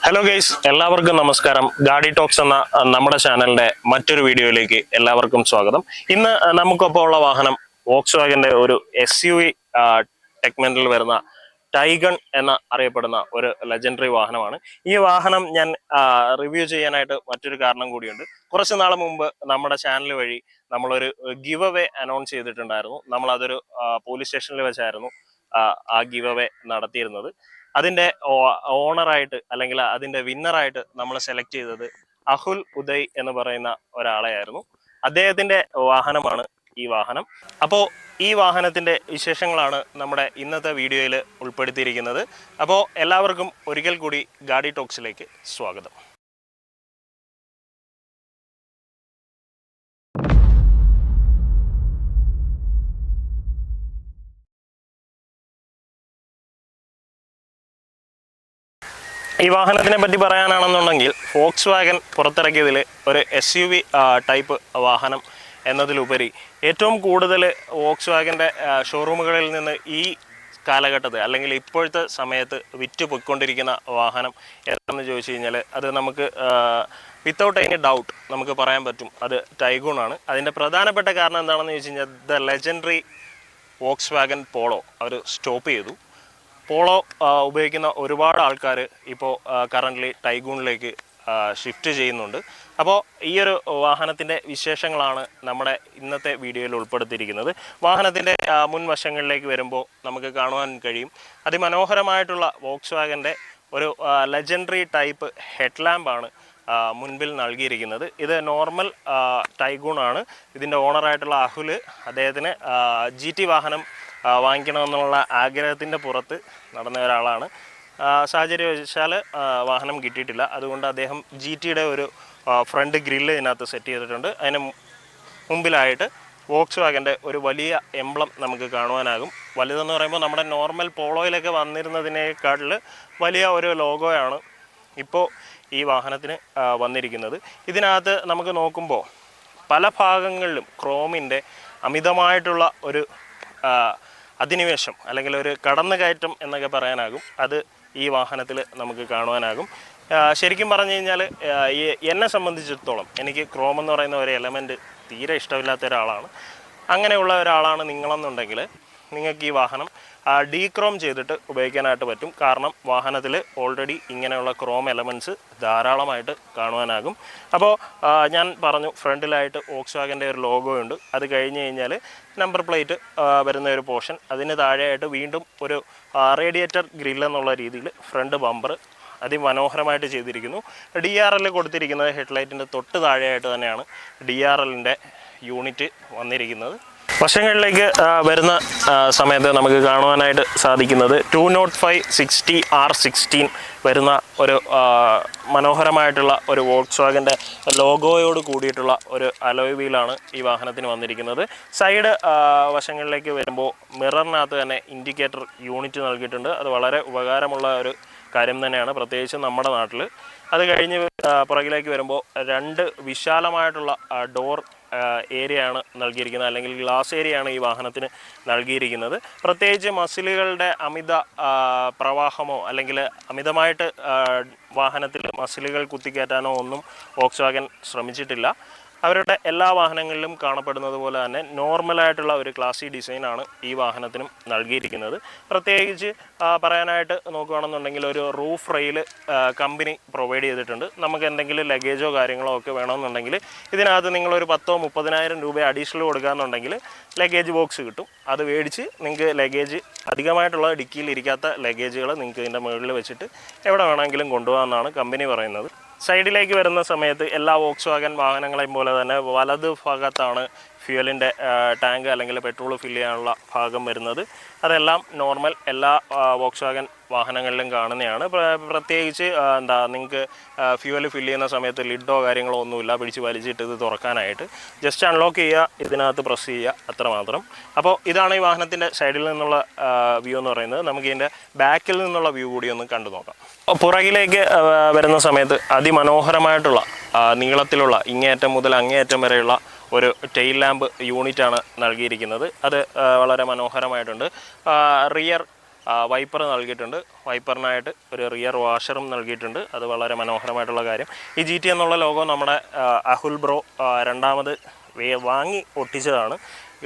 Hello guys, എല്ലാവർക്കും നമസ്കാരം. ഗാഡി talks എന്ന നമ്മുടെ ചാനലിന്റെ മറ്റൊരു വീഡിയോയിലേക്ക് എല്ലാവർക്കും സ്വാഗതം. ഇന്ന് നമുക്കൊപ്പം ഉള്ള വാഹനം വോക്സ്വാഗന്റെ ഒരു SUV ടെഗ്മെന്റിൽ വരുന്ന ടൈഗൺ എന്ന അറിയപ്പെടുന്ന ഒരു ലെജൻഡറി വാഹനമാണ്. ഈ വാഹനം ഞാൻ റിവ്യൂ ചെയ്യാനായിട്ട് മറ്റൊരു കാരണം കൂടിയുണ്ട്. കുറച്ച് നാൾ മുമ്പ് നമ്മുടെ ചാനൽ വഴി നമ്മളൊരു ഗിവ് അവേ അനൗൺസ് ചെയ്തിട്ടുണ്ടായിരുന്നു. നമ്മളതൊരു പോലീസ് സ്റ്റേഷനിൽ വെച്ചായിരുന്നു ആ ഗിവ് അവേ നടത്തിയിരുന്നത്. അതിന്റെ ഓണറായിട്ട് അല്ലെങ്കിൽ അതിന്റെ വിന്നറായിട്ട് നമ്മൾ സെലക്ട് ചെയ്തത് അഹുൽ ഉദയ് എന്ന് പറയുന്ന ഒരാളെയായിരുന്നു. അദ്ദേഹത്തിന്റെ വാഹനമാണ് ഈ വാഹനം. അപ്പോൾ ഈ വാഹനത്തിന്റെ വിശേഷങ്ങളാണ് നമ്മുടെ ഇന്നത്തെ വീഡിയോയിൽ ഉൾപ്പെടുത്തിയിരിക്കുന്നത്. അപ്പോൾ എല്ലാവർക്കും ഒരിക്കൽ കൂടി ഗാഡി ടോക്സിലേക്ക് സ്വാഗതം. ഈ വാഹനത്തിനെ പറ്റി പറയാനാണെന്നുണ്ടെങ്കിൽ വോക്സ്വാഗൻ പുറത്തിറക്കിയതിൽ ഒരു SUV ടൈപ്പ് വാഹനം എന്നതിലുപരി ഏറ്റവും കൂടുതൽ വോക്സ്വാഗൻ്റെ ഷോറൂമുകളിൽ നിന്ന് ഈ കാലഘട്ടത്തിൽ അല്ലെങ്കിൽ ഇപ്പോഴത്തെ സമയത്ത് വിറ്റ് പൊയ്ക്കൊണ്ടിരിക്കുന്ന വാഹനം ഏതാണെന്ന് ചോദിച്ചു കഴിഞ്ഞാൽ അത് നമുക്ക് വിത്തൗട്ട് എനി ഡൗട്ട് നമുക്ക് പറയാൻ പറ്റും, അത് ടൈഗൂൺ ആണ്. അതിൻ്റെ പ്രധാനപ്പെട്ട കാരണം എന്താണെന്ന് ചോദിച്ചു കഴിഞ്ഞാൽ ദ ലെജൻഡറി വോക്സ്വാഗൻ പോളോ അവർ സ്റ്റോപ്പ് ചെയ്തു. പോളോ ഉപയോഗിക്കുന്ന ഒരുപാട് ആൾക്കാർ ഇപ്പോൾ കറൻ്റ്ലി ടൈഗൂണിലേക്ക് ഷിഫ്റ്റ് ചെയ്യുന്നുണ്ട്. അപ്പോൾ ഈ ഒരു വാഹനത്തിൻ്റെ വിശേഷങ്ങളാണ് നമ്മുടെ ഇന്നത്തെ വീഡിയോയിൽ ഉൾപ്പെടുത്തിയിരിക്കുന്നത്. വാഹനത്തിൻ്റെ മുൻവശങ്ങളിലേക്ക് വരുമ്പോൾ നമുക്ക് കാണുവാൻ കഴിയും അതിമനോഹരമായിട്ടുള്ള വോക്സ്വാഗൻ്റെ ഒരു ലെജൻഡറി ടൈപ്പ് ഹെഡ് ലാമ്പാണ് മുൻപിൽ നൽകിയിരിക്കുന്നത്. ഇത് നോർമൽ ടൈഗൂൺ ആണ്. ഇതിൻ്റെ ഓണറായിട്ടുള്ള അഹുൽ അദ്ദേഹത്തിന് GT വാഹനം വാങ്ങിക്കണമെന്നുള്ള ആഗ്രഹത്തിൻ്റെ പുറത്ത് നടന്ന ഒരാളാണ്. സാഹചര്യവശാൽ വാഹനം കിട്ടിയിട്ടില്ല. അതുകൊണ്ട് അദ്ദേഹം GTയുടെ ഒരു ഫ്രണ്ട് ഗ്രില്ല് ഇതിനകത്ത് സെറ്റ് ചെയ്തിട്ടുണ്ട്. അതിന് മുമ്പിലായിട്ട് വോക്സ്വാഗൻ്റെ ഒരു വലിയ എംബ്ലം നമുക്ക് കാണുവാനാകും. വലുതെന്ന് പറയുമ്പോൾ നമ്മുടെ നോർമൽ പോളോയിലൊക്കെ വന്നിരുന്നതിനേക്കാട്ടിൽ വലിയ ഒരു ലോഗോയാണ് ഇപ്പോൾ ഈ വാഹനത്തിന് വന്നിരിക്കുന്നത്. ഇതിനകത്ത് നമുക്ക് നോക്കുമ്പോൾ പല ഭാഗങ്ങളിലും ക്രോമിൻ്റെ അമിതമായിട്ടുള്ള ഒരു അധിനിവേശം അല്ലെങ്കിൽ ഒരു കടന്നുകയറ്റം എന്നൊക്കെ പറയാനാകും. അത് ഈ വാഹനത്തിൽ നമുക്ക് കാണുവാനാകും. ശരിക്കും പറഞ്ഞു കഴിഞ്ഞാൽ എന്നെ സംബന്ധിച്ചിടത്തോളം എനിക്ക് ക്രോം എന്ന് പറയുന്ന ഒരു എലമെൻറ്റ് തീരെ ഇഷ്ടമില്ലാത്ത ഒരാളാണ്. അങ്ങനെയുള്ള ഒരാളാണ് നിങ്ങളെന്നുണ്ടെങ്കിൽ നിങ്ങൾക്ക് ഈ വാഹനം ഡീക്രോം ചെയ്തിട്ട് ഉപയോഗിക്കാനായിട്ട് പറ്റും. കാരണം വാഹനത്തിൽ ഓൾറെഡി ഇങ്ങനെയുള്ള ക്രോം എലമെൻറ്റ്സ് ധാരാളമായിട്ട് കാണുവാനാകും. അപ്പോൾ ഞാൻ പറഞ്ഞു ഫ്രണ്ടിലായിട്ട് വോക്സ്വാഗൻ്റെ ഒരു ലോഗോ ഉണ്ട്. അത് കഴിഞ്ഞ് കഴിഞ്ഞാൽ നമ്പർ പ്ലേറ്റ് വരുന്ന ഒരു പോർഷൻ, അതിന് താഴെയായിട്ട് വീണ്ടും ഒരു റേഡിയേറ്റർ ഗ്രില്ലെന്നുള്ള രീതിയിൽ ഫ്രണ്ട് ബമ്പർ അതിമനോഹരമായിട്ട് ചെയ്തിരിക്കുന്നു. DRL കൊടുത്തിരിക്കുന്നത് ഹെഡ്ലൈറ്റിൻ്റെ തൊട്ട് താഴെയായിട്ട് തന്നെയാണ് DRLൻ്റെ യൂണിറ്റ് വന്നിരിക്കുന്നത്. വശങ്ങളിലേക്ക് വരുന്ന സമയത്ത് നമുക്ക് കാണുവാനായിട്ട് സാധിക്കുന്നത് 205/60R16 വരുന്ന ഒരു മനോഹരമായിട്ടുള്ള ഒരു വോക്സ്വാഗൻ്റെ ലോഗോയോട് കൂടിയിട്ടുള്ള ഒരു അലോയ് വീലാണ് ഈ വാഹനത്തിന് വന്നിരിക്കുന്നത്. സൈഡ് വശങ്ങളിലേക്ക് വരുമ്പോൾ മിററിനകത്ത് തന്നെ ഇൻഡിക്കേറ്റർ യൂണിറ്റ് നൽകിയിട്ടുണ്ട്. അത് വളരെ ഉപകാരമുള്ള ഒരു കാര്യം തന്നെയാണ്, പ്രത്യേകിച്ച് നമ്മുടെ നാട്ടിൽ. അത് കഴിഞ്ഞ് പുറകിലേക്ക് വരുമ്പോൾ രണ്ട് വിശാലമായിട്ടുള്ള ഡോർ ഏരിയയാണ് നൽകിയിരിക്കുന്നത്, അല്ലെങ്കിൽ ഗ്ലാസ് ഏരിയയാണ് ഈ വാഹനത്തിന് നൽകിയിരിക്കുന്നത്. പ്രത്യേകിച്ച് മസിലുകളുടെ അമിത പ്രവാഹമോ അല്ലെങ്കിൽ അമിതമായിട്ട് വാഹനത്തിൽ മസിലുകൾ കുത്തിക്കയറ്റാനോ ഒന്നും വോക്സ്വാഗൻ ശ്രമിച്ചിട്ടില്ല. അവരുടെ എല്ലാ വാഹനങ്ങളിലും കാണപ്പെടുന്നത് പോലെ തന്നെ നോർമലായിട്ടുള്ള ഒരു ക്ലാസി ഡിസൈനാണ് ഈ വാഹനത്തിനും നൽകിയിരിക്കുന്നത്. പ്രത്യേകിച്ച് പറയാനായിട്ട് നോക്കുകയാണെന്നുണ്ടെങ്കിൽ ഒരു റൂഫ് റെയിൽ കമ്പനി പ്രൊവൈഡ് ചെയ്തിട്ടുണ്ട്. നമുക്ക് എന്തെങ്കിലും ലഗേജോ കാര്യങ്ങളോ ഒക്കെ വേണമെന്നുണ്ടെങ്കിൽ ഇതിനകത്ത് നിങ്ങളൊരു 10,000-30,000 രൂപ അഡീഷണൽ കൊടുക്കുകയെന്നുണ്ടെങ്കിൽ ലഗേജ് ബോക്സ് കിട്ടും. അത് മേടിച്ച് നിങ്ങൾക്ക് ലഗേജ് അധികമായിട്ടുള്ള ഡിക്കിയിൽ ഇരിക്കാത്ത ലഗേജുകൾ നിങ്ങൾക്ക് ഇതിൻ്റെ മുകളിൽ വെച്ചിട്ട് എവിടെ വേണമെങ്കിലും കൊണ്ടുപോകാമെന്നാണ് കമ്പനി പറയുന്നത്. സൈഡിലേക്ക് വരുന്ന സമയത്ത് എല്ലാ വോക്സ്വാഗൻ വാഹനങ്ങളെയും പോലെ തന്നെ വലത് ഭാഗത്താണ് ഫ്യൂവലിൻ്റെ ടാങ്ക് അല്ലെങ്കിൽ പെട്രോൾ ഫില്ല് ചെയ്യാനുള്ള ഭാഗം വരുന്നത്. അതെല്ലാം നോർമൽ എല്ലാ വോക്സ്വാഗൻ വാഹനങ്ങളിലും കാണുന്നതാണ്. പ്രത്യേകിച്ച് നിങ്ങൾക്ക് ഫ്യൂവൽ ഫില്ല് ചെയ്യുന്ന സമയത്ത് ലിഡോ കാര്യങ്ങളോ ഒന്നുമില്ല, പിടിച്ച് വലിച്ചിട്ട് ഇത് തുറക്കാനായിട്ട് ജസ്റ്റ് അൺലോക്ക് ചെയ്യുക, ഇതിനകത്ത് പ്രസ് ചെയ്യുക, അത്രമാത്രം. അപ്പോൾ ഇതാണ് ഈ വാഹനത്തിൻ്റെ സൈഡിൽ നിന്നുള്ള വ്യൂ എന്ന് പറയുന്നത്. നമുക്ക് ഇതിൻ്റെ ബാക്കിൽ നിന്നുള്ള വ്യൂ കൂടി ഒന്ന് കണ്ടു നോക്കാം. പുറകിലേക്ക് വരുന്ന സമയത്ത് അതിമനോഹരമായിട്ടുള്ള നീളത്തിലുള്ള ഇങ്ങേയറ്റം മുതൽ അങ്ങേയറ്റം വരെയുള്ള ഒരു ടെയിൽ ലാമ്പ് യൂണിറ്റാണ് നൽകിയിരിക്കുന്നത്. അത് വളരെ മനോഹരമായിട്ടുണ്ട്. റിയർ വൈപ്പർ നൽകിയിട്ടുണ്ട്. വൈപ്പറിനായിട്ട് ഒരു റിയർ വാഷറും നൽകിയിട്ടുണ്ട്. അത് വളരെ മനോഹരമായിട്ടുള്ള കാര്യം. ഈ GT എന്നുള്ള ലോഗോ നമ്മുടെ അഹുൽ ബ്രോ രണ്ടാമത് വാങ്ങി ഒട്ടിച്ചതാണ്.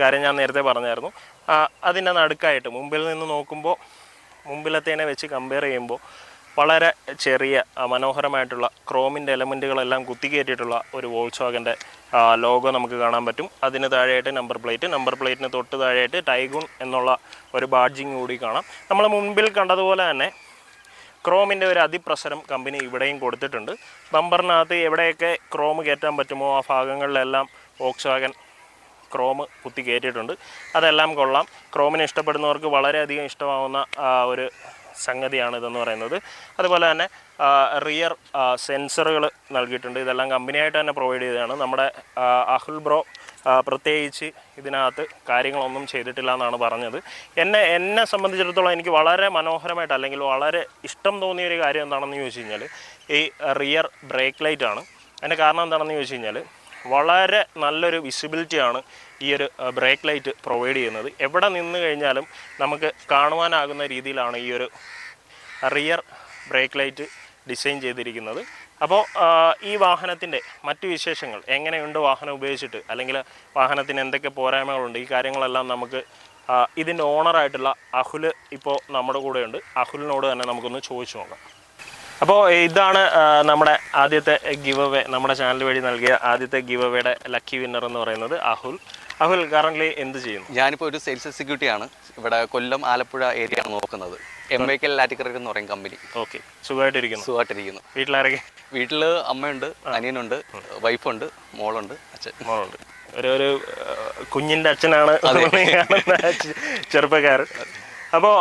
കാര്യം ഞാൻ നേരത്തെ പറഞ്ഞായിരുന്നു. അതിൻ്റെ നടുക്കായിട്ട് മുമ്പിൽ നിന്ന് നോക്കുമ്പോൾ മുമ്പിലത്തേനെ വെച്ച് കമ്പയർ ചെയ്യുമ്പോൾ വളരെ ചെറിയ മനോഹരമായിട്ടുള്ള ക്രോമിൻ്റെ എലമെൻറ്റുകളെല്ലാം കുത്തിക്കയറ്റിയിട്ടുള്ള ഒരു വോൾക്സ്വാഗൻ്റെ ലോഗോ നമുക്ക് കാണാൻ പറ്റും. അതിന് താഴെയായിട്ട് നമ്പർ പ്ലേറ്റിന് തൊട്ട് താഴെയായിട്ട് ടൈഗൂൺ എന്നുള്ള ഒരു ബാഡ്ജിങ് കൂടി കാണാം. നമ്മൾ മുൻപിൽ കണ്ടതുപോലെ തന്നെ ക്രോമിൻ്റെ ഒരു അതിപ്രസരം കമ്പനി ഇവിടെയും കൊടുത്തിട്ടുണ്ട്. ബമ്പറിനകത്ത് എവിടെയൊക്കെ ക്രോം കയറ്റാൻ പറ്റുമോ ആ ഭാഗങ്ങളിലെല്ലാം വോൾക്സ്വാഗൻ ക്രോം കുത്തി കയറ്റിയിട്ടുണ്ട്. അതെല്ലാം കൊള്ളാം. ക്രോമിനെ ഇഷ്ടപ്പെടുന്നവർക്ക് വളരെയധികം ഇഷ്ടമാവുന്ന ഒരു സംഗതിയാണ് ഇതെന്ന് പറയുന്നത്. അതുപോലെ തന്നെ റിയർ സെൻസറുകൾ നൽകിയിട്ടുണ്ട്. ഇതെല്ലാം കമ്പനിയായിട്ട് തന്നെ പ്രൊവൈഡ് ചെയ്തതാണ്. നമ്മുടെ അഹുൽ ബ്രോ പ്രത്യേകിച്ച് ഇതിനകത്ത് കാര്യങ്ങളൊന്നും ചെയ്തിട്ടില്ല എന്നാണ് പറഞ്ഞത്. എന്നെ സംബന്ധിച്ചിടത്തോളം എനിക്ക് വളരെ മനോഹരമായിട്ട് അല്ലെങ്കിൽ വളരെ ഇഷ്ടം തോന്നിയൊരു കാര്യം എന്താണെന്ന് ചോദിച്ചു കഴിഞ്ഞാൽ ഈ റിയർ ബ്രേക്ക് ലൈറ്റാണ്. അതിൻ്റെ കാരണം എന്താണെന്ന് ചോദിച്ചു കഴിഞ്ഞാൽ വളരെ നല്ലൊരു വിസിബിലിറ്റിയാണ് ഈ ഒരു ബ്രേക്ക് ലൈറ്റ് പ്രൊവൈഡ് ചെയ്യുന്നത്. എവിടെ നിന്ന് കഴിഞ്ഞാലും നമുക്ക് കാണുവാനാകുന്ന രീതിയിലാണ് ഈ ഒരു റിയർ ബ്രേക്ക് ലൈറ്റ് ഡിസൈൻ ചെയ്തിരിക്കുന്നത്. അപ്പോൾ ഈ വാഹനത്തിൻ്റെ മറ്റു വിശേഷങ്ങൾ എങ്ങനെയുണ്ട് വാഹനം ഉപയോഗിച്ചിട്ട്, അല്ലെങ്കിൽ വാഹനത്തിന് എന്തൊക്കെ പോരായ്മകളുണ്ട്, ഈ കാര്യങ്ങളെല്ലാം നമുക്ക് ഇതിൻ്റെ ഓണറായിട്ടുള്ള അഹുൽ ഇപ്പോൾ നമ്മുടെ കൂടെയുണ്ട്. അഹുലിനോട് തന്നെ നമുക്കൊന്ന് ചോദിച്ചു നോക്കാം. അപ്പോൾ ഇതാണ് നമ്മുടെ ആദ്യത്തെ ഗിവ് അവേ, നമ്മുടെ ചാനൽ വഴി നൽകിയ ആദ്യത്തെ ഗിവ് അവേയുടെ ലക്കി വിന്നർ എന്ന് പറയുന്നത് അഹുൽ കറൻ്റ്ലി എന്ത് ചെയ്യുന്നു? ഞാനിപ്പോൾ ഒരു സെയിൽസ് എക്സിക്യൂട്ടീവ് ആണ്. ഇവിടെ കൊല്ലം ആലപ്പുഴ ഏരിയ ആണ് നോക്കുന്നത്. MIKL ലാറ്റിക്കറർ എന്ന് പറയും കമ്പനി. ഓക്കെ, സുഖമായിട്ടിരിക്കുന്നു. വീട്ടിലാരൊക്കെ? വീട്ടിൽ അമ്മയുണ്ട്, അനിയനുണ്ട്, വൈഫുണ്ട്, മോളുണ്ട്, മോളുണ്ട്. ഒരു കുഞ്ഞിൻ്റെ അച്ഛനാണ് ചെറുപ്പക്കാരൻ. അപ്പോൾ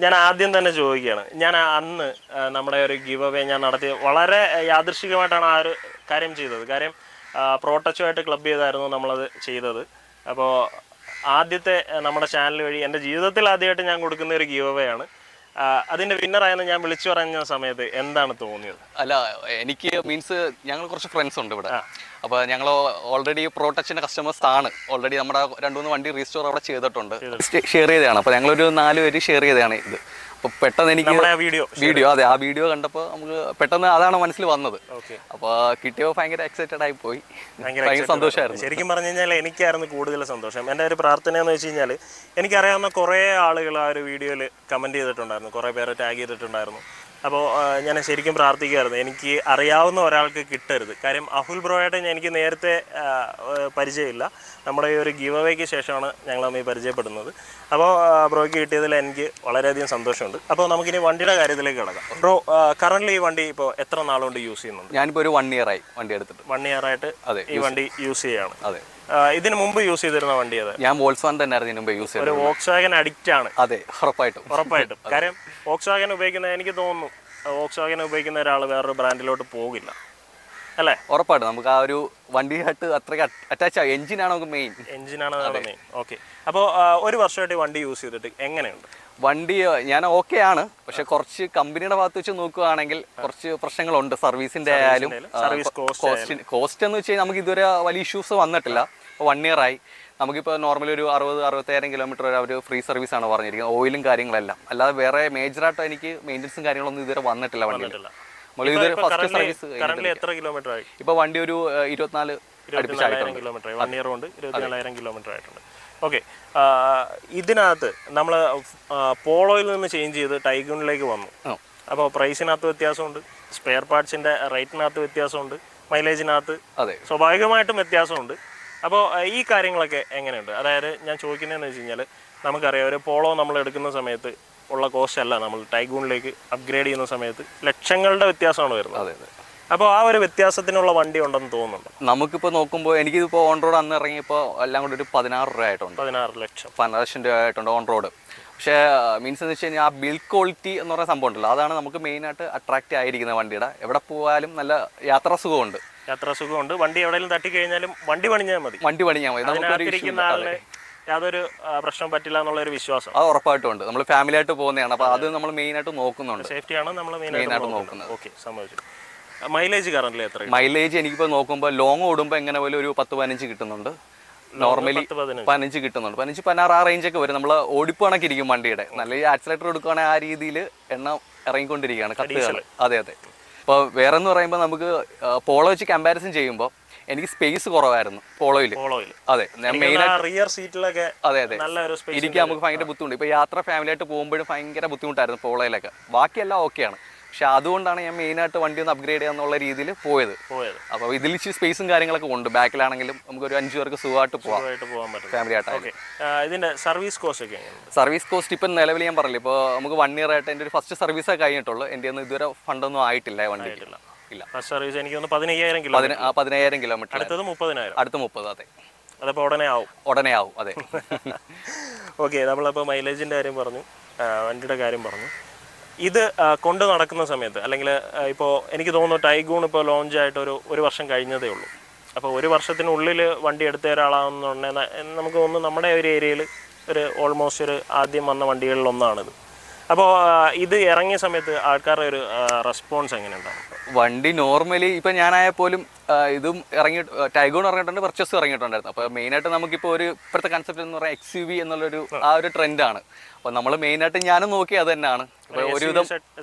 ഞാൻ ആദ്യം തന്നെ ചോദിക്കുകയാണ്, ഞാൻ അന്ന് നമ്മുടെ ഒരു ഗിവ് അവേ ഞാൻ നടത്തി വളരെ യാദൃശ്ചികമായിട്ടാണ് ആ ഒരു കാര്യം ചെയ്തത്. കാര്യം പ്രോട്ടച്ചുമായിട്ട് ക്ലബ് ചെയ്തായിരുന്നു നമ്മളത് ചെയ്തത്. അപ്പോൾ ആദ്യത്തെ നമ്മുടെ ചാനൽ വഴി എൻ്റെ ജീവിതത്തിൽ ആദ്യമായിട്ട് ഞാൻ കൊടുക്കുന്ന ഒരു ഗിവ് അവേ ആണ്. അതിൻ്റെ വിന്നറായെന്ന് ഞാൻ വിളിച്ചു പറഞ്ഞ സമയത്ത് എന്താണ് തോന്നിയത്? അല്ല, എനിക്ക് മീൻസ് ഞങ്ങൾ കുറച്ച് ഫ്രണ്ട്സ് ഉണ്ട് ഇവിടെ. അപ്പോൾ ഞങ്ങൾ ഓൾറെഡി പ്രോട്ടച്ചിൻ്റെ കസ്റ്റമേഴ്സ് ആണ്. ഓൾറെഡി നമ്മുടെ 2-3 വണ്ടി റീസ്റ്റോർ അവിടെ ചെയ്തിട്ടുണ്ട്, ഷെയർ ചെയ്തതാണ്. അപ്പോൾ ഞങ്ങളൊരു 4 പേര് ഷെയർ ചെയ്തതാണ് ഇത്. അപ്പോൾ പെട്ടെന്ന് എനിക്ക് വീഡിയോ അതെ ആ വീഡിയോ കണ്ടപ്പോൾ നമുക്ക് പെട്ടെന്ന് അതാണ് മനസ്സിൽ വന്നത്. അപ്പോൾ കിട്ടിയപ്പോൾ ഭയങ്കര എക്സൈറ്റഡ് ആയി പോയി, ഭയങ്കര സന്തോഷമായിരുന്നു. ശരിക്കും പറഞ്ഞു കഴിഞ്ഞാൽ എനിക്കായിരുന്നു കൂടുതൽ സന്തോഷം. എൻ്റെ ഒരു പ്രാർത്ഥന എന്ന് വെച്ച് കഴിഞ്ഞാൽ എനിക്കറിയാവുന്ന കുറേ ആളുകൾ ആ ഒരു വീഡിയോയിൽ കമൻറ്റ് ചെയ്തിട്ടുണ്ടായിരുന്നു, കുറേ പേരെ ടാഗ് ചെയ്തിട്ടുണ്ടായിരുന്നു. അപ്പോൾ ഞാൻ ശരിക്കും പ്രാർത്ഥിക്കുമായിരുന്നു എനിക്ക് അറിയാവുന്ന ഒരാൾക്ക് കിട്ടരുത്. കാര്യം അഹുൽ ബ്രോയായിട്ട് എനിക്ക് നേരത്തെ പരിചയമില്ല. നമ്മുടെ ഈ ഒരു ഗിവ് അവേക്ക് ശേഷമാണ് ഞങ്ങൾ തമ്മിൽ പരിചയപ്പെടുന്നത്. അപ്പോൾ ബ്രോയ്ക്ക് കിട്ടിയതിൽ എനിക്ക് വളരെയധികം സന്തോഷമുണ്ട്. അപ്പോൾ നമുക്കിനി വണ്ടിയുടെ കാര്യത്തിലേക്ക് കിടക്കാം. ബ്രോ കറൻ്റ്ലി ഈ വണ്ടി ഇപ്പോൾ എത്ര നാളുകൊണ്ട് യൂസ് ചെയ്യുന്നുണ്ട്? ഞാനിപ്പോൾ ഒരു 1 ഇയർ ആയി വണ്ടി എടുത്തിട്ട്. 1 ഇയർ ആയിട്ട് ഈ വണ്ടി യൂസ് ചെയ്യാണ്. അതെ. ഇതിന് മുമ്പ് യൂസ് ചെയ്തിരുന്ന വണ്ടി അത്? ഞാൻ വോൾസ്വാഗൻ തന്നെയായിരുന്നു ഇതിന് മുമ്പ് യൂസ് ചെയ്തത്. ഒരു വോൾക്സ്വാഗൻ അഡിക്റ്റ് ആണ്. അതെ, ഉറപ്പായിട്ടും. കാര്യം വോൾക്സ്വാഗൻ ഉപയോഗിക്കുന്ന, എനിക്ക് തോന്നുന്നു വോൾക്സ്വാഗൻ ഉപയോഗിക്കുന്ന ഒരാൾ വേറൊരു ബ്രാൻഡിലോട്ട് പോകില്ല അല്ലേ? ഉറപ്പായിട്ടും. നമുക്ക് ആ ഒരു വണ്ടിയായിട്ട് അത്രയ്ക്ക് അറ്റാച്ച് ആവും. എഞ്ചിനാണ് നമുക്ക് മെയിൻ. ഓക്കെ. അപ്പോൾ ഒരു വർഷമായിട്ട് വണ്ടി യൂസ് ചെയ്തിട്ട് എങ്ങനെയുണ്ട് വണ്ടി? ഞാൻ ഓക്കെ ആണ്, പക്ഷെ കുറച്ച് കമ്പനിയുടെ ഭാഗത്ത് വെച്ച് നോക്കുകയാണെങ്കിൽ കുറച്ച് പ്രശ്നങ്ങളുണ്ട്. സർവീസിന്റെ ആയാലും കോസ്റ്റ് എന്ന് വെച്ച് കഴിഞ്ഞാൽ നമുക്ക് ഇതുവരെ വലിയ ഇഷ്യൂസ് വന്നിട്ടില്ല. 1 ഇയർ ആയി. നമുക്കിപ്പോൾ നോർമലി ഒരു 60-65 കിലോമീറ്റർ വരെ അവർ ഫ്രീ സർവീസാണ് പറഞ്ഞിരിക്കുന്നത്, ഓയിലും കാര്യങ്ങളെല്ലാം. അല്ലാതെ വേറെ മേജറായിട്ട് എനിക്ക് മെയിൻ്റനൻസും കാര്യങ്ങളൊന്നും ഇതുവരെ വന്നിട്ടില്ല വണ്ടിയിൽ. ഫസ്റ്റ് സർവീസ് ഇപ്പോൾ വണ്ടി ഒരു 24 കിലോമീറ്റർ 1 ഇയർ കൊണ്ട് 24,000 കിലോമീറ്റർ ആയിട്ടുണ്ട്. ഓക്കെ. ഇതിനകത്ത് നമ്മൾ പോളോയിൽ നിന്ന് ചേഞ്ച് ചെയ്ത് ടൈഗൂണിലേക്ക് വന്നു. അപ്പോൾ പ്രൈസിനകത്ത് വ്യത്യാസമുണ്ട്, സ്പെയർ പാർട്സിൻ്റെ റേറ്റിനകത്ത് വ്യത്യാസമുണ്ട്, മൈലേജിനകത്ത് സ്വാഭാവികമായിട്ടും വ്യത്യാസമുണ്ട്. അപ്പോൾ ഈ കാര്യങ്ങളൊക്കെ എങ്ങനെയുണ്ട്? അതായത് ഞാൻ ചോദിക്കുന്നതെന്ന് വെച്ച് കഴിഞ്ഞാൽ നമുക്കറിയാം ഒരു പോളോ നമ്മൾ എടുക്കുന്ന സമയത്ത് ഉള്ള കോസ്റ്റ് അല്ല നമ്മൾ ടൈഗൂണിലേക്ക് അപ്ഗ്രേഡ് ചെയ്യുന്ന സമയത്ത് ലക്ഷങ്ങളുടെ വ്യത്യാസമാണ് വരുന്നത്. അതെ. അപ്പോൾ ആ ഒരു വ്യത്യാസത്തിനുള്ള വണ്ടി ഉണ്ടെന്ന് തോന്നുന്നുണ്ട്. നമുക്കിപ്പോൾ നോക്കുമ്പോൾ എനിക്കിതിപ്പോൾ ഓൺ റോഡ് അന്ന് ഇറങ്ങിയപ്പോൾ എല്ലാം കൂടി ഒരു 16 രൂപ ആയിട്ടുണ്ട്. 16 ലക്ഷം രൂപ ആയിട്ടുണ്ട് ഓൺ റോഡ്. പക്ഷേ മീൻസ് എന്ന് വെച്ച് കഴിഞ്ഞാൽ ആ ബിൽഡ് ക്വാളിറ്റി എന്ന് പറയുന്ന സംഭവം ഉണ്ടല്ലോ, അതാണ് നമുക്ക് മെയിനായിട്ട് അട്രാക്റ്റ് ആയിരിക്കുന്ന വണ്ടിയുടെ. എവിടെ പോയാലും നല്ല യാത്രാസുഖമുണ്ട്. വണ്ടി എവിടെയെങ്കിലും തട്ടിക്കഴിഞ്ഞാലും വണ്ടി പണിഞ്ഞാൽ മതി. ആളിന് യാതൊരു പ്രശ്നം പറ്റില്ല എന്നുള്ളൊരു വിശ്വാസം അത് ഉറപ്പായിട്ടും ഉണ്ട്. നമ്മൾ ഫാമിലി ആയിട്ട് പോകുന്നതാണ്, അപ്പോൾ അത് നമ്മൾ മെയിനായിട്ട് നോക്കുന്നുണ്ട്. സേഫ്റ്റിയാണ് നമ്മൾ മെയിനായിട്ട് നോക്കുന്നത്. ഓക്കെ, സംഭവിച്ചു. മൈലേജ് കറന്റ് എത്ര? മൈലേജ് എനിക്കിപ്പോൾ നോക്കുമ്പോൾ ലോങ് ഓടുമ്പോൾ എങ്ങനെ പോലും ഒരു 10-15 കിട്ടുന്നുണ്ട്. നോർമലി 15 കിട്ടുന്നുണ്ട്. 15-16 ആ റേഞ്ചൊക്കെ വരും. നമ്മൾ ഓടിപ്പ് കണക്ക് ഇരിക്കും വണ്ടിയുടെ. നല്ല ആക്സിലേറ്റർ എടുക്കുകയാണെങ്കിൽ ആ രീതിയിൽ എണ്ണ ഇറങ്ങിക്കൊണ്ടിരിക്കുകയാണ്, കത്തുകൾ. അതെ അതെ. ഇപ്പോൾ വേറെ എന്ന് പറയുമ്പോൾ നമുക്ക് പോളോ വെച്ച് കമ്പാരിസൺ ചെയ്യുമ്പോൾ എനിക്ക് സ്പേസ് കുറവായിരുന്നു പോളോയിൽ. അതെ, ഞാൻ മെയിനായിട്ട് റിയർ സീറ്റിലൊക്കെ അതെ അതെ ഇരിക്കാൻ നമുക്ക് ഭയങ്കര ബുദ്ധിമുട്ട്. ഇപ്പോൾ യാത്ര ഫാമിലിയായിട്ട് പോകുമ്പോഴും ഭയങ്കര ബുദ്ധിമുട്ടായിരുന്നു പോളോയിലൊക്കെ. ബാക്കിയെല്ലാം ഓക്കെയാണ്. പക്ഷെ അതുകൊണ്ടാണ് ഞാൻ മെയിനായിട്ട് വണ്ടി ഒന്ന് അപ്ഗ്രേഡ് ചെയ്യാന്നുള്ള രീതിയിൽ പോയത്. അപ്പോൾ ഇതിൽ സ്പേസും കാര്യങ്ങളൊക്കെ ഉണ്ട്. ബാക്കിലാണെങ്കിലും നമുക്കൊരു 5 പേർക്ക് സുഖമായിട്ട് പോകാൻ ഫാമിലി ആയിട്ട്. ഇതിന്റെ സർവീസ് കോസ്റ്റ് ഒക്കെ സർവീസ് കോസ്റ്റ് ഇപ്പം നിലവിൽ ഞാൻ പറഞ്ഞില്ല, ഇപ്പോൾ നമുക്ക് 1 ഇയർ ആയിട്ട് എൻ്റെ ഒരു ഫസ്റ്റ് സർവീസേ കഴിഞ്ഞിട്ടുള്ളൂ. എൻ്റെ ഒന്നും ഇതുവരെ ഫണ്ടൊന്നും ആയിട്ടില്ല വണ്ടി. ഇല്ല, ഫസ്റ്റ് സർവീസ് എനിക്ക് 15,000 കിലോമീറ്റർ. അടുത്തത് 30,000. അടുത്ത 30. അതെ, അതപ്പോൾ ഉടനെ ആവും. അതെ. ഓക്കെ, നമ്മളപ്പോൾ മൈലേജിൻ്റെ കാര്യം പറഞ്ഞു, വണ്ടിയുടെ കാര്യം പറഞ്ഞു. ഇത് കൊണ്ട് നടക്കുന്ന സമയത്ത്, അല്ലെങ്കിൽ ഇപ്പോൾ എനിക്ക് തോന്നുന്നു ടൈഗൂൺ ഇപ്പോൾ ലോഞ്ച് ആയിട്ട് ഒരു വർഷം കഴിഞ്ഞതേ ഉള്ളൂ. അപ്പോൾ ഒരു വർഷത്തിനുള്ളിൽ വണ്ടി എടുത്ത ഒരാളാണെന്നുണ്ടെങ്കിൽ നമുക്ക് തോന്നുന്നു നമ്മുടെ ഒരു ഏരിയയിൽ ഓൾമോസ്റ്റ് ഒരു ആദ്യം വന്ന വണ്ടികളിലൊന്നാണിത്. അപ്പോൾ ഇത് ഇറങ്ങിയ സമയത്ത് ആൾക്കാരുടെ ഒരു റെസ്പോൺസ് എങ്ങനെയുണ്ടാവും? വണ്ടി നോർമലി ഇപ്പം ഞാനായാൽ പോലും ഇതും ടൈഗോൺ ഇറങ്ങിയിട്ടുണ്ട്, പർച്ചേസ് ഇറങ്ങിയിട്ടുണ്ടായിരുന്നു. അപ്പോൾ മെയിനായിട്ട് നമുക്കിപ്പോൾ ഇപ്പോഴത്തെ കൺസെപ്റ്റ് എന്ന് പറഞ്ഞാൽ XUV എന്നുള്ളൊരു ആ ഒരു ട്രെൻഡാണ്. അപ്പോൾ നമ്മൾ മെയിനായിട്ട് ഞാനും നോക്കി അത് തന്നെയാണ്. ഇപ്പോൾ ഒരുവിധം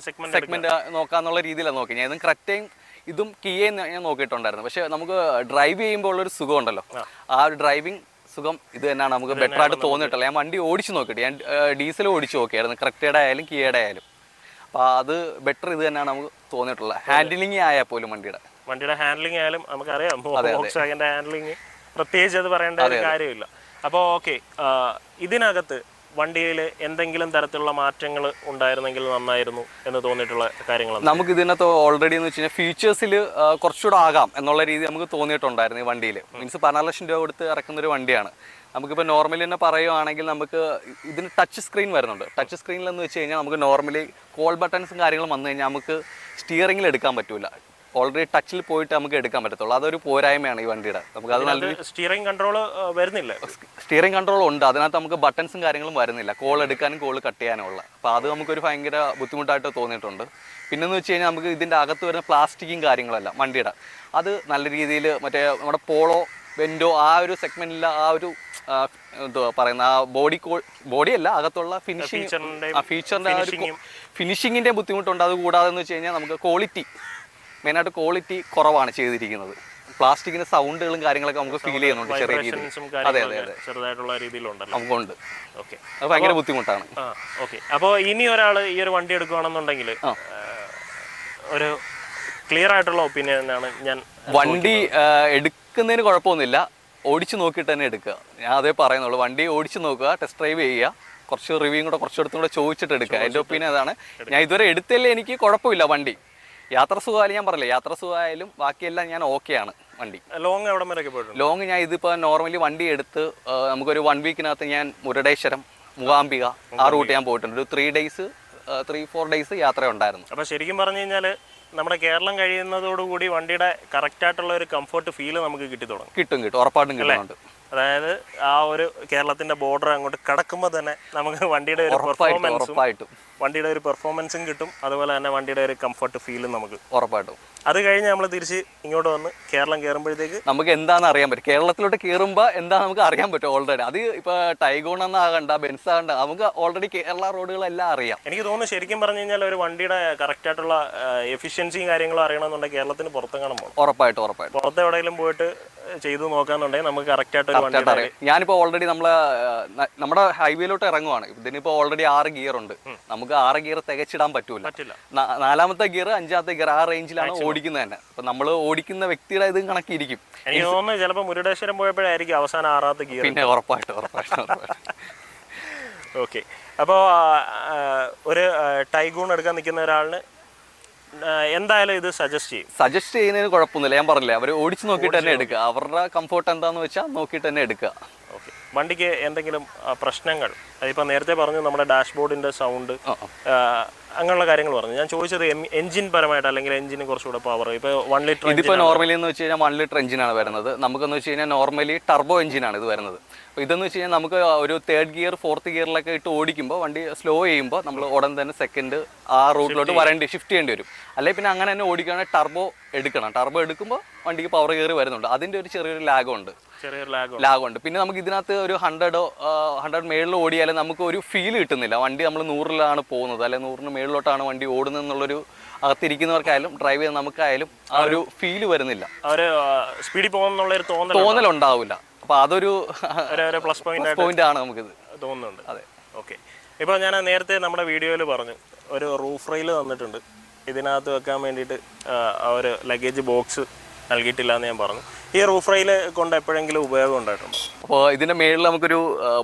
സെഗ്മെന്റ് നോക്കാന്നുള്ള രീതിയിലാണ് നോക്കി. ഞാൻ ഇതും ക്രെറ്റയും ഇതും കിയയും ഞാൻ നോക്കിയിട്ടുണ്ടായിരുന്നു. പക്ഷേ നമുക്ക് ഡ്രൈവ് ചെയ്യുമ്പോൾ ഉള്ളൊരു സുഖമുണ്ടല്ലോ, ആ ഒരു ഡ്രൈവിംഗ് സുഖം ഇത് തന്നെയാണ് നമുക്ക് ബെറ്റർ ആയിട്ട് തോന്നിയിട്ടില്ല. ഞാൻ വണ്ടി ഓടിച്ച് നോക്കിയിട്ട് ഞാൻ ഡീസൽ ഓടിച്ച് നോക്കിയായിരുന്നു, ക്രെറ്റയുടെ ആയാലും കിയയുടെ ആയാലും. അപ്പോൾ അത് ബെറ്റർ ഇത് തന്നെയാണ് നമുക്ക് തോന്നിയിട്ടുള്ളത്. ഹാൻഡിലിംഗ് ആയാൽ പോലും വണ്ടിയുടെ ഹാൻഡ്ലിംഗ് ആയാലും നമുക്കറിയാം, വോക്സ്വാഗന്റെ ഹാൻഡ്ലിംഗ് പ്രത്യേകിച്ച് അത് പറയേണ്ട ഒരു കാര്യമില്ല. അപ്പോൾ ഓക്കെ, ഇതിനകത്ത് വണ്ടിയിൽ എന്തെങ്കിലും തരത്തിലുള്ള മാറ്റങ്ങൾ ഉണ്ടായിരുന്നെങ്കിൽ നന്നായിരുന്നു എന്ന് തോന്നിയിട്ടുള്ള കാര്യങ്ങൾ നമുക്ക് ഇതിനകത്ത് ഓൾറെഡി എന്ന് വെച്ച് കഴിഞ്ഞാൽ ഫീച്ചേഴ്സിൽ കുറച്ചുകൂടെ ആകാം എന്നുള്ള രീതി നമുക്ക് തോന്നിയിട്ടുണ്ടായിരുന്നു. ഈ വണ്ടിയിൽ മീൻസ് 16 ലക്ഷം രൂപ കൊടുത്ത് ഇറക്കുന്നൊരു വണ്ടിയാണ്. നമുക്കിപ്പോൾ നോർമലി തന്നെ പറയുകയാണെങ്കിൽ നമുക്ക് ഇതിന് ടച്ച് സ്ക്രീൻ വരുന്നുണ്ട്. ടച്ച് സ്ക്രീനിലെന്ന് വെച്ച് കഴിഞ്ഞാൽ നമുക്ക് നോർമലി കോൾ ബട്ടൺസും കാര്യങ്ങളും വന്നു കഴിഞ്ഞാൽ നമുക്ക് സ്റ്റിയറിംഗിൽ എടുക്കാൻ പറ്റില്ല. ഓൾറെഡി ടച്ചിൽ പോയിട്ട് നമുക്ക് എടുക്കാൻ പറ്റത്തുള്ളൂ. അതൊരു പോരായ്മയാണ് ഈ വണ്ടിയുടെ. നമുക്ക് അത് നല്ല സ്റ്റിയറിംഗ് കൺട്രോൾ വരുന്നില്ല. സ്റ്റിയറിംഗ് കൺട്രോൾ ഉണ്ട്, അതിനകത്ത് നമുക്ക് ബട്ടൺസും കാര്യങ്ങളും വരുന്നില്ല, കോൾ എടുക്കാനും കോൾ കട്ട് ചെയ്യാനും ഉള്ള. അപ്പോൾ അത് നമുക്കൊരു ഭയങ്കര ബുദ്ധിമുട്ടായിട്ട് തോന്നിയിട്ടുണ്ട്. പിന്നെന്ന് വെച്ച് കഴിഞ്ഞാൽ നമുക്ക് ഇതിൻ്റെ അകത്ത് വരുന്ന പ്ലാസ്റ്റിക്കും കാര്യങ്ങളല്ല വണ്ടിയുടെ, അത് നല്ല രീതിയിൽ മറ്റേ നമ്മുടെ പോളോ വെൻഡോ ആ ഒരു സെഗ്മെന്റിൽ ആ ഒരു എന്തുവാ പറയുന്ന ആ ബോഡിയല്ല അകത്തുള്ള ഫീച്ചറിൻ്റെ ആ ഒരു ഫിനിഷിങ്ങിൻ്റെ ബുദ്ധിമുട്ടുണ്ട്. അത് കൂടാതെ എന്ന് വെച്ച് കഴിഞ്ഞാൽ നമുക്ക് മെയിനായിട്ട് ക്വാളിറ്റി കുറവാണ് ചെയ്തിരിക്കുന്നത്. പ്ലാസ്റ്റിക്കിന്റെ സൗണ്ടുകളും കാര്യങ്ങളൊക്കെ നമുക്ക് ഫീൽ ചെയ്യുന്നുണ്ട് ചെറിയ രീതിയിൽ. അതെ അതെ അതെ, ചെറുതായിട്ടുള്ള രീതിയിലുണ്ടല്ലോ നമുക്കുണ്ട്. ഓക്കെ, അത് ഭയങ്കര ബുദ്ധിമുട്ടാണ്. ഓക്കെ, അപ്പോൾ ഇനി ഒരാൾ ഈ ഒരു വണ്ടി എടുക്കുകയാണെന്നുണ്ടെങ്കിൽ ഒരു ക്ലിയർ ആയിട്ടുള്ള ഒപ്പീനിയൻ ആണ് ഞാൻ. വണ്ടി എടുക്കുന്നതിന് കുഴപ്പമൊന്നുമില്ല, ഓടിച്ചു നോക്കിയിട്ട് തന്നെ എടുക്കുക. ഞാൻ അതേ പറയുന്നുള്ളൂ. വണ്ടി ഓടിച്ചു നോക്കുക, ടെസ്റ്റ് ഡ്രൈവ് ചെയ്യുക, കുറച്ച് റിവ്യൂ കൂടെ കുറച്ചെടുത്തും കൂടെ ചോദിച്ചിട്ട് എടുക്കുക. എൻ്റെ ഒപ്പീനിയൻ അതാണ്. ഞാൻ ഇതുവരെ എടുത്തല്ലേ എനിക്ക് കുഴപ്പമില്ല വണ്ടി. യാത്ര സുഖമായാലും ഞാൻ പറഞ്ഞില്ല, യാത്ര സുഖമായാലും ബാക്കിയെല്ലാം ഞാൻ ഓക്കെയാണ്. വണ്ടി ലോങ് എവിടെ വരെയൊക്കെ പോയിട്ടുണ്ട്? ലോങ് ഞാൻ ഇതിപ്പോൾ നോർമലി വണ്ടി എടുത്ത് നമുക്കൊരു 1 വീക്കിനകത്ത് ഞാൻ മുരുടേശ്വരം, മൂകാംബിക ആ റൂട്ട് ഞാൻ പോയിട്ടുണ്ട്. ഒരു 3-4 ഡേയ്സ് യാത്ര ഉണ്ടായിരുന്നു. അപ്പോൾ ശരിക്കും പറഞ്ഞു കഴിഞ്ഞാൽ നമ്മുടെ കേരളം കഴിയുന്നതോടുകൂടി വണ്ടിയുടെ കറക്റ്റായിട്ടുള്ള ഒരു കംഫർട്ട് ഫീല് നമുക്ക് കിട്ടും. ഉറപ്പായിട്ടും കിട്ടുന്നുണ്ട്. അതായത് ആ ഒരു കേരളത്തിന്റെ ബോർഡർ അങ്ങോട്ട് കടക്കുമ്പോൾ തന്നെ നമുക്ക് വണ്ടിയുടെ ഒരു പെർഫോമൻസും കിട്ടും. അതുപോലെ തന്നെ വണ്ടിയുടെ ഒരു കംഫർട്ട് ഫീലും നമുക്ക് ഉറപ്പായിട്ടും. അത് കഴിഞ്ഞ് നമ്മൾ തിരിച്ച് ഇങ്ങോട്ട് വന്ന് കേരളം കയറുമ്പോഴത്തേക്ക് നമുക്ക് എന്താണെന്ന് അറിയാൻ പറ്റും. കേരളത്തിലോട്ട് കയറുമ്പോൾ എന്താ നമുക്ക് അറിയാൻ പറ്റും ഓൾറെഡി. അത് ഇപ്പോൾ ടൈഗോൺ എന്നാകണ്ട, ബെൻസ് ആകണ്ട, നമുക്ക് ഓൾറെഡി കേരള റോഡുകളെല്ലാം അറിയാം. എനിക്ക് തോന്നുന്നു ശരിക്കും പറഞ്ഞു കഴിഞ്ഞാൽ ഒരു വണ്ടിയുടെ കറക്റ്റായിട്ടുള്ള എഫിഷ്യൻസിയും കാര്യങ്ങളും അറിയണമെന്നുണ്ടെങ്കിൽ കേരളത്തിന് പുറത്തെങ്ങാനും പോകണം. ഉറപ്പായിട്ടും. പുറത്ത് എവിടെയെങ്കിലും പോയിട്ട് ചെയ്തു നോക്കാന്നുണ്ടെങ്കിൽ നമുക്ക് കറക്റ്റായിട്ട് ഞാനിപ്പോൾ ഓൾറെഡി നമ്മുടെ ഹൈവേയിലോട്ട് ഇറങ്ങുവാണ്. ഇതിനിപ്പോൾ ഓൾറെഡി 6 ഗിയർ ഉണ്ട്. നമുക്ക് 6 ഗിയർ തികച്ചിടാൻ പറ്റില്ല. 4ാമത്തെ ഗിയർ 5ാമത്തെ ഗിയർ ആ റേഞ്ചിലാണ് ഓടിക്കുന്നത് തന്നെ. അപ്പൊ നമ്മൾ ഓടിക്കുന്ന വ്യക്തിയുടെ ഇതും കണക്കിരിക്കും. എനിക്ക് തോന്നുന്നു ചിലപ്പോൾ മുരുടേശ്വരം പോയപ്പോഴായിരിക്കും അവസാനം 6ാമത്തെ ഗിയർ. പിന്നെ ഉറപ്പായിട്ടും. ഓക്കെ, അപ്പോൾ ഒരു ടൈഗൂൺ എടുക്കാൻ നിൽക്കുന്ന ഒരാളിന് എന്തായാലും ഇത് സജസ്റ്റ് ചെയ്യുന്നതിന് കുഴപ്പമൊന്നുമില്ല. ഞാൻ പറഞ്ഞില്ലേ, അവർ ഓടിച്ച് നോക്കിയിട്ട് തന്നെ എടുക്കുക. അവരുടെ കംഫോർട്ട് എന്താണെന്ന് വെച്ചാൽ നോക്കിയിട്ട് തന്നെ എടുക്കുക. ഓക്കെ, വണ്ടിക്ക് എന്തെങ്കിലും പ്രശ്നങ്ങൾ, അതിപ്പോൾ നേരത്തെ പറഞ്ഞു നമ്മുടെ ഡാഷ്ബോർഡിന്റെ സൗണ്ട് അങ്ങനെയുള്ള കാര്യങ്ങൾ പറഞ്ഞു. ഞാൻ ചോദിച്ചത് എഞ്ചിൻ പരമായിട്ട്, അല്ലെങ്കിൽ എഞ്ചിന് കുറച്ചുകൂടെ പവർ. ഇപ്പോൾ 1 ലിറ്റർ ഇതിപ്പോൾ നോർമലി എന്ന് വെച്ച് കഴിഞ്ഞാൽ 1 ലിറ്റർ എഞ്ചിനാണ് വരുന്നത്. നമുക്കെന്ന് വെച്ച് കഴിഞ്ഞാൽ നോർമലി ടർബോ എഞ്ചിനാണ് ഇത് വരുന്നത്. അപ്പോൾ ഇതെന്ന് വെച്ച് കഴിഞ്ഞാൽ നമുക്ക് ഒരു 3rd ഗിയർ 4th ഗിയറിലൊക്കെ ഇട്ട് ഓടിക്കുമ്പോൾ വണ്ടി സ്ലോ ചെയ്യുമ്പോൾ നമ്മൾ ഉടൻ തന്നെ സെക്കൻഡ് ആ റൂട്ടിലോട്ട് ഷിഫ്റ്റ് ചെയ്യേണ്ടി വരും. അല്ലെങ്കിൽ പിന്നെ അങ്ങനെ തന്നെ ഓടിക്കുകയാണെങ്കിൽ ടർബോ എടുക്കണം. ടർബോ എടുക്കുമ്പോൾ വണ്ടിക്ക് പവർ കയറി വരുന്നുണ്ട്. അതിൻ്റെ ഒരു ചെറിയൊരു ലാഗുണ്ട്. ലാഗുണ്ട്. പിന്നെ നമുക്ക് ഇതിനകത്ത് ഒരു 100 മേളിൽ ഓടിയാലും നമുക്ക് ഒരു ഫീൽ കിട്ടുന്നില്ല. വണ്ടി നമ്മൾ 100-ലാണ് പോകുന്നത്, അല്ലെങ്കിൽ 100-ന് മേളിലോട്ടാണ് വണ്ടി ഓടുന്നത് എന്നുള്ളൊരു അകത്തിരിക്കുന്നവർക്കായാലും ഡ്രൈവ് ചെയ്യുന്ന നമുക്കായാലും ആ ഒരു ഫീല് വരുന്നില്ല. സ്പീഡിൽ പോകുന്നുള്ളൊരു തോന്നലുണ്ടാവില്ല. അപ്പോൾ അതൊരു പ്ലസ് പോയിന്റ് ആണ് നമുക്കിത് തോന്നുന്നുണ്ട്. അതെ, ഓക്കെ. ഇപ്പോൾ ഞാൻ നേരത്തെ നമ്മുടെ വീഡിയോയിൽ പറഞ്ഞു ഒരു റൂഫ് റെയിൽ തന്നിട്ടുണ്ട്, ഇതിനകത്ത് വെക്കാൻ വേണ്ടിയിട്ട് ഒരു ലഗേജ് ബോക്സ് നൽകിയിട്ടില്ല എന്ന് ഞാൻ പറഞ്ഞു. ഈ റൂഫ് റെയിൽ കൊണ്ട് എപ്പോഴെങ്കിലും ഉപയോഗം ഉണ്ടായിട്ടുണ്ടോ? അപ്പോൾ ഇതിൻ്റെ മേളിൽ നമുക്കൊരു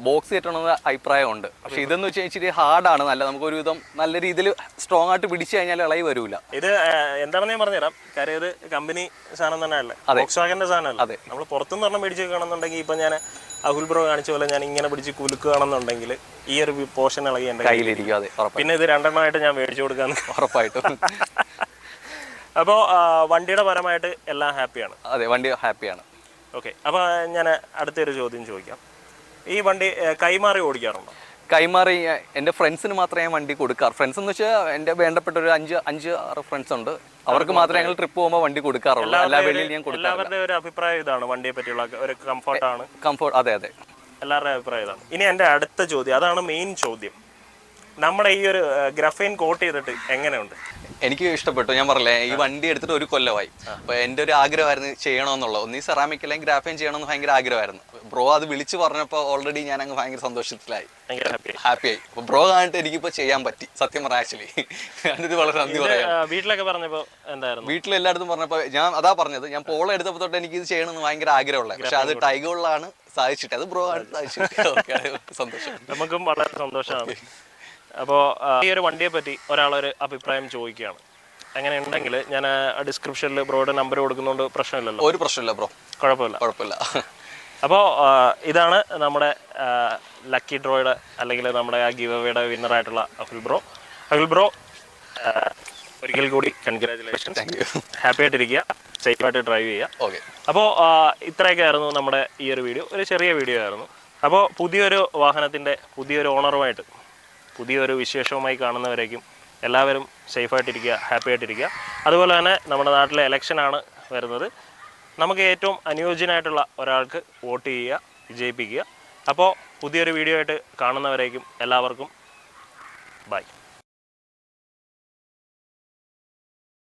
ബോക്സ് കയറ്റണമെന്ന് അഭിപ്രായമുണ്ട്. പക്ഷേ ഇതെന്ന് വെച്ചാൽ ഇച്ചിരി ഹാർഡാണ്. നല്ലൊരു വിധം നല്ല രീതിയിൽ സ്ട്രോങ് ആയിട്ട് പിടിച്ചു കഴിഞ്ഞാൽ ഇളകി വരില്ല. ഇത് എന്താണെന്ന് ഞാൻ പറഞ്ഞുതരാം. കാര്യം ഇത് കമ്പനി സാധനം തന്നെ അല്ലേ, വോക്സ്വാഗന്റെ സാധനമല്ല. അതെ, നമ്മൾ പുറത്തുനിന്ന് പറഞ്ഞാൽ മേടിച്ച് വെക്കണമെന്നുണ്ടെങ്കിൽ ഇപ്പം ഞാൻ അഹുൽ ബ്രോ കാണിച്ച പോലെ ഞാൻ ഇങ്ങനെ പിടിച്ച് കുലുക്കുകയാണെന്നുണ്ടെങ്കിൽ ഈ ഒരു പോർഷൻ ഇളകി എൻ്റെ കയ്യിലിരിക്കും. അതെ, പിന്നെ ഇത് 2 ഞാൻ മേടിച്ചു കൊടുക്കാന്ന് ഉറപ്പായിട്ടും. അപ്പോൾ വണ്ടിയുടെ പരമായിട്ട് എല്ലാം ഹാപ്പിയാണ്? അതെ, വണ്ടി ഹാപ്പിയാണ്. ഓക്കെ. അപ്പോൾ ഞാൻ അടുത്തൊരു ചോദ്യം ചോദിക്കാം. ഈ വണ്ടി കൈമാറി ഓടിക്കാറുണ്ടോ? കൈമാറി എൻ്റെ ഫ്രണ്ട്സിന് മാത്രമേ ഞാൻ വണ്ടി കൊടുക്കാറ്. ഫ്രണ്ട്സ് എന്ന് വെച്ചാൽ എൻ്റെ വേണ്ടപ്പെട്ട ഒരു 5-6 ഫ്രണ്ട്സ് ഉണ്ട്. അവർക്ക് മാത്രമേ ഞങ്ങൾ ട്രിപ്പ് പോകുമ്പോൾ വണ്ടി കൊടുക്കാറുള്ളൂ. എല്ലാ വെളിയിൽ ഞാൻ കൊടുക്കാറില്ല. എല്ലാവരുടെ ഒരു അഭിപ്രായം ഇതാണ്, വണ്ടിയെ പറ്റിയുള്ള ഒരു കംഫർട്ടാണ്. അതെ, എല്ലാവരുടെയും അഭിപ്രായം ഇതാണ്. ഇനി എൻ്റെ അടുത്ത ചോദ്യം, അതാണ് മെയിൻ ചോദ്യം. നമ്മുടെ ഈ ഒരു ഗ്രഫൈൻ കോട്ട് ചെയ്തിട്ട് എങ്ങനെയുണ്ട്? എനിക്ക് ഇഷ്ടപ്പെട്ടു. ഞാൻ പറഞ്ഞില്ലേ, ഈ വണ്ടി എടുത്തിട്ട് 1 കൊല്ലമായി. അപ്പോൾ എൻ്റെ ഒരു ആഗ്രഹമായിരുന്നു ചെയ്യണമെന്നുള്ളത്. ഒന്നീ സെറാമിക് അല്ലെങ്കിൽ ഗ്രാഫൈൻ ചെയ്യണമെന്ന് ഭയങ്കര ആഗ്രഹമായിരുന്നു. ബ്രോ അത് വിളിച്ച് പറഞ്ഞപ്പോൾ ഓൾറെഡി ഞാൻ അങ്ങ് ഭയങ്കര സന്തോഷത്തിലായി, ഹാപ്പിയായി. അപ്പോൾ ബ്രോ കാണിട്ട് എനിക്കിപ്പോൾ ചെയ്യാൻ പറ്റി. സത്യം പറഞ്ഞാൽ ആക്ച്വലി ഞാനിത് വളരെ നന്ദി പറയാം. വീട്ടിലൊക്കെ പറഞ്ഞപ്പോൾ എന്തായിരുന്നു? വീട്ടിലെല്ലായിടത്തും പറഞ്ഞപ്പോൾ ഞാൻ അതാ പറഞ്ഞത്, ഞാൻ പോളോ എടുത്തപ്പോൾ തൊട്ട് എനിക്ക് ഇത് ചെയ്യണമെന്ന് ഭയങ്കര ആഗ്രഹമുള്ളത്. പക്ഷെ അത് ടൈഗോളിലാണ് സാധിച്ചിട്ട്, അത് ബ്രോ ആണ് സാധിച്ചിട്ട്. സന്തോഷം, നമുക്കും വളരെ സന്തോഷമാണ്. അപ്പോൾ ഈ ഒരു വണ്ടിയെ പറ്റി ഒരാളൊരു അഭിപ്രായം ചോദിക്കുകയാണ്. അങ്ങനെ ഉണ്ടെങ്കിൽ ഞാൻ ഡിസ്ക്രിപ്ഷനിൽ ബ്രോയുടെ നമ്പർ കൊടുക്കുന്നതുകൊണ്ട് പ്രശ്നമില്ലല്ലോ? ഒരു പ്രശ്നമില്ല ബ്രോ, കുഴപ്പമില്ല. അപ്പോൾ ഇതാണ് നമ്മുടെ ലക്കി ഡ്രോയുടെ അല്ലെങ്കിൽ നമ്മുടെ ആ ഗിവ് അവേയുടെ വിന്നറായിട്ടുള്ള അഹുൽ ബ്രോ. ഒരിക്കൽ കൂടി കൺഗ്രാജുലേഷൻ. ഹാപ്പി ആയിട്ടിരിക്കുക, സേഫായിട്ട് ഡ്രൈവ് ചെയ്യുക. ഓക്കെ. അപ്പോൾ ഇത്രയൊക്കെ ആയിരുന്നു നമ്മുടെ ഈ ഒരു വീഡിയോ. ഒരു ചെറിയ വീഡിയോ ആയിരുന്നു. അപ്പോൾ പുതിയൊരു വാഹനത്തിൻ്റെ പുതിയൊരു ഓണറുമായിട്ട് പുതിയൊരു വിശേഷവുമായി കാണുന്നവരേക്കും എല്ലാവരും സേഫായിട്ടിരിക്കുക, ഹാപ്പി ആയിട്ടിരിക്കുക. അതുപോലെ തന്നെ നമ്മുടെ നാട്ടിലെ ഇലക്ഷനാണ് വരുന്നത്. നമുക്ക് ഏറ്റവും അനുയോജ്യനായിട്ടുള്ള ഒരാൾക്ക് വോട്ട് ചെയ്യുക, വിജയിപ്പിക്കുക. അപ്പോൾ പുതിയൊരു വീഡിയോ ആയിട്ട് കാണുന്നവരേക്കും എല്ലാവർക്കും ബൈ.